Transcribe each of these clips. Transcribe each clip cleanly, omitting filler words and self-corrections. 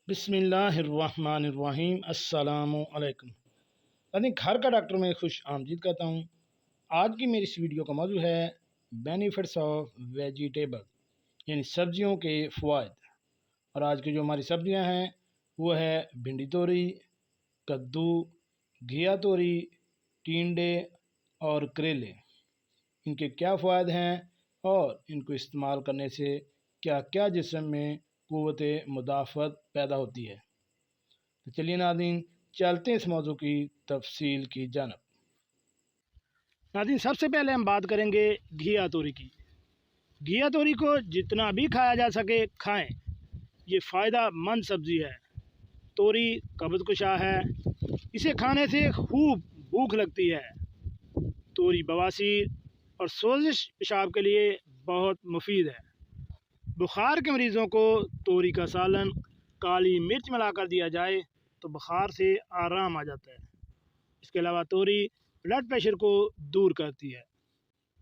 بسم اللہ الرحمن الرحیم۔ السلام علیکم۔ گھر کا ڈاکٹر میں خوش آمدید کہتا ہوں۔ آج کی میری اس ویڈیو کا موضوع ہے بینیفٹس آف ویجیٹیبل، یعنی سبزیوں کے فوائد۔ اور آج کی جو ہماری سبزیاں ہیں وہ ہے بھنڈی توری، کدو، گھیا توری، ٹینڈے اور کریلے۔ ان کے کیا فوائد ہیں اور ان کو استعمال کرنے سے کیا کیا جسم میں قوت مدافعت پیدا ہوتی ہے۔ تو چلیے ناظرین، چلتے ہیں اس موضوع کی تفصیل کی جانب۔ ناظرین، سب سے پہلے ہم بات کریں گے گھیا توری کی۔ گھیا توری کو جتنا بھی کھایا جا سکے کھائیں، یہ فائدہ مند سبزی ہے۔ توری قبض کشا ہے، اسے کھانے سے خوب بھوک لگتی ہے۔ توری بواسیر اور سوزش پیشاب کے لیے بہت مفید ہے۔ بخار کے مریضوں کو توری کا سالن کالی مرچ ملا کر دیا جائے تو بخار سے آرام آ جاتا ہے۔ اس کے علاوہ توری بلڈ پریشر کو دور کرتی ہے۔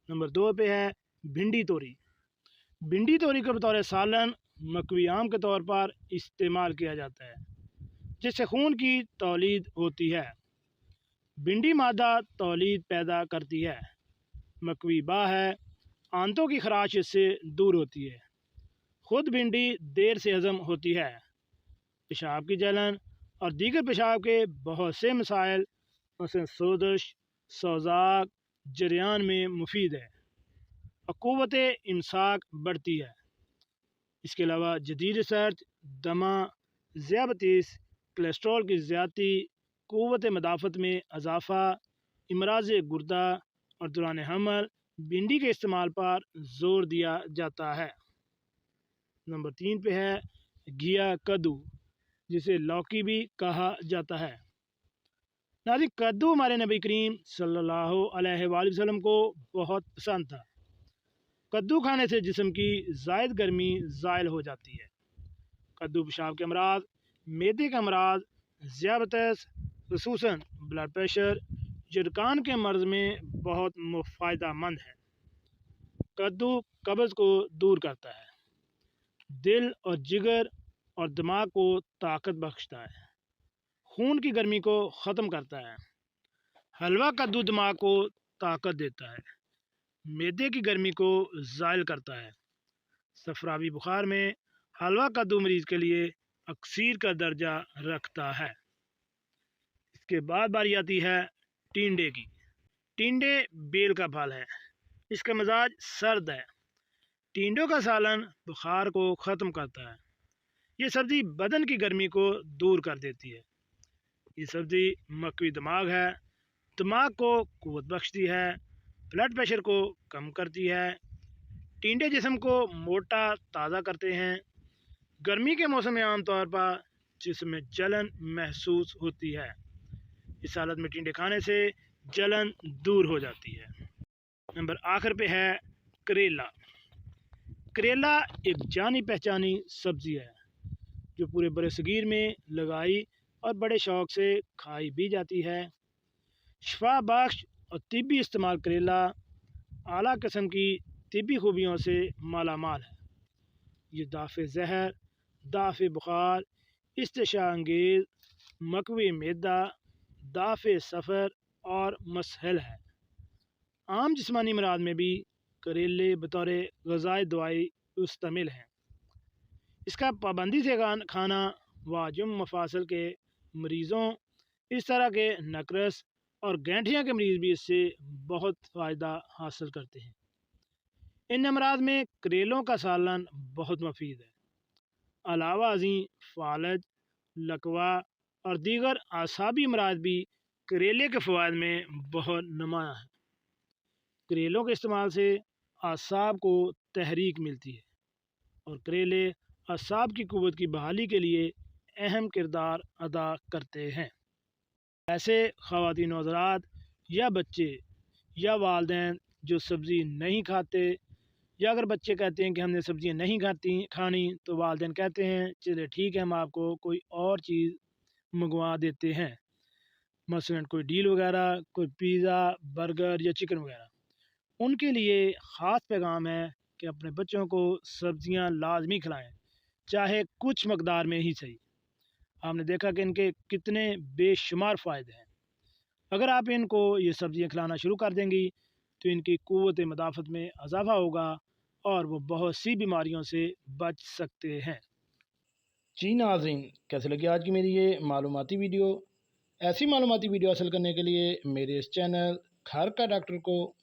نمبر 2 پہ ہے بھنڈی توری۔ بھنڈی توری کو بطور سالن مکوی آم کے طور پر استعمال کیا جاتا ہے، جس سے خون کی تولید ہوتی ہے۔ بھنڈی مادہ تولید پیدا کرتی ہے۔ مکوی با ہے، آنتوں کی خراش اس سے دور ہوتی ہے۔ خود بھنڈی دیر سے ہضم ہوتی ہے۔ پیشاب کی جلن اور دیگر پیشاب کے بہت سے مسائل مثلا سوزش، سوزاک، جریان میں مفید ہے اور قوت امساک بڑھتی ہے۔ اس کے علاوہ جدید ریسرچ دمہ، ذیابیطس، کولیسٹرول کی زیادتی، قوت مدافعت میں اضافہ، امراض گردہ اور دوران حمل بھنڈی کے استعمال پر زور دیا جاتا ہے۔ نمبر 3 پہ ہے گھیا کدو، جسے لوکی بھی کہا جاتا ہے۔ ناظرین، کدو ہمارے نبی کریم صلی اللہ علیہ وآلہ وسلم کو بہت پسند تھا۔ کدو کھانے سے جسم کی زائد گرمی زائل ہو جاتی ہے۔ کدو پیشاب کے امراض، معدے کے امراض، ذیابیطس خصوصاً بلڈ پریشر، جرثومہ کے مرض میں بہت فائدہ مند ہے۔ کدو قبض کو دور کرتا ہے، دل اور جگر اور دماغ کو طاقت بخشتا ہے، خون کی گرمی کو ختم کرتا ہے۔ حلوہ کدو دماغ کو طاقت دیتا ہے، معدے کی گرمی کو زائل کرتا ہے۔ صفراوی بخار میں حلوہ کدو مریض کے لیے اکسیر کا درجہ رکھتا ہے۔ اس کے بعد باری آتی ہے ٹینڈے کی۔ ٹینڈے بیل کا پھل ہے، اس کا مزاج سرد ہے۔ ٹینڈوں کا سالن بخار کو ختم کرتا ہے۔ یہ سبزی بدن کی گرمی کو دور کر دیتی ہے۔ یہ سبزی مکوی دماغ ہے، دماغ کو قوت بخشتی ہے، بلڈ پریشر کو کم کرتی ہے۔ ٹینڈے جسم کو موٹا تازہ کرتے ہیں۔ گرمی کے موسم میں عام طور پر جسم میں جلن محسوس ہوتی ہے۔ اس حالت میں ٹینڈے کھانے سے جلن دور ہو جاتی ہے۔ نمبر آخر پہ ہے کریلا۔ کریلا ایک جانی پہچانی سبزی ہے جو پورے برِ صغیر میں لگائی اور بڑے شوق سے کھائی بھی جاتی ہے۔ شفا بخش اور طبی استعمال کریلا اعلیٰ قسم کی طبی خوبیوں سے مالا مال ہے۔ یہ دافع زہر، دافع بخار، استشفاء انگیز، مکوی معدہ، دافع سفر اور مسہل ہے۔ عام جسمانی امراض میں بھی کریلے بطور غذائی دوائی مشتمل ہیں۔ اس کا پابندی سے کھانا واجم مفاصل کے مریضوں، اس طرح کے نقرس اور گینٹھیاں کے مریض بھی اس سے بہت فائدہ حاصل کرتے ہیں۔ ان امراض میں کریلوں کا سالن بہت مفید ہے۔ علاوہ ازیں فالج، لکوہ اور دیگر اعصابی امراض بھی کریلے کے فوائد میں بہت نمایاں ہیں۔ کریلوں کے استعمال سے اعصاب کو تحریک ملتی ہے اور کریلے اعصاب کی قوت کی بحالی کے لیے اہم کردار ادا کرتے ہیں۔ ایسے خواتین و حضرات یا بچے یا والدین جو سبزی نہیں کھاتے، یا اگر بچے کہتے ہیں کہ ہم نے سبزیاں نہیں کھانی تو والدین کہتے ہیں چلے ٹھیک ہے، ہم آپ کو کوئی اور چیز منگوا دیتے ہیں، مثلا کوئی ڈیل وغیرہ، کوئی پیزا، برگر یا چکن وغیرہ۔ ان کے لیے خاص پیغام ہے کہ اپنے بچوں کو سبزیاں لازمی کھلائیں، چاہے کچھ مقدار میں ہی صحیح۔ آپ نے دیکھا کہ ان کے کتنے بے شمار فائدے ہیں۔ اگر آپ ان کو یہ سبزیاں کھلانا شروع کر دیں گی تو ان کی قوت مدافعت میں اضافہ ہوگا اور وہ بہت سی بیماریوں سے بچ سکتے ہیں۔ جی ناظرین، کیسے لگی آج کی میری یہ معلوماتی ویڈیو؟ ایسی معلوماتی ویڈیو حاصل کرنے کے لیے میرے اس چینل گھر کا ڈاکٹر کو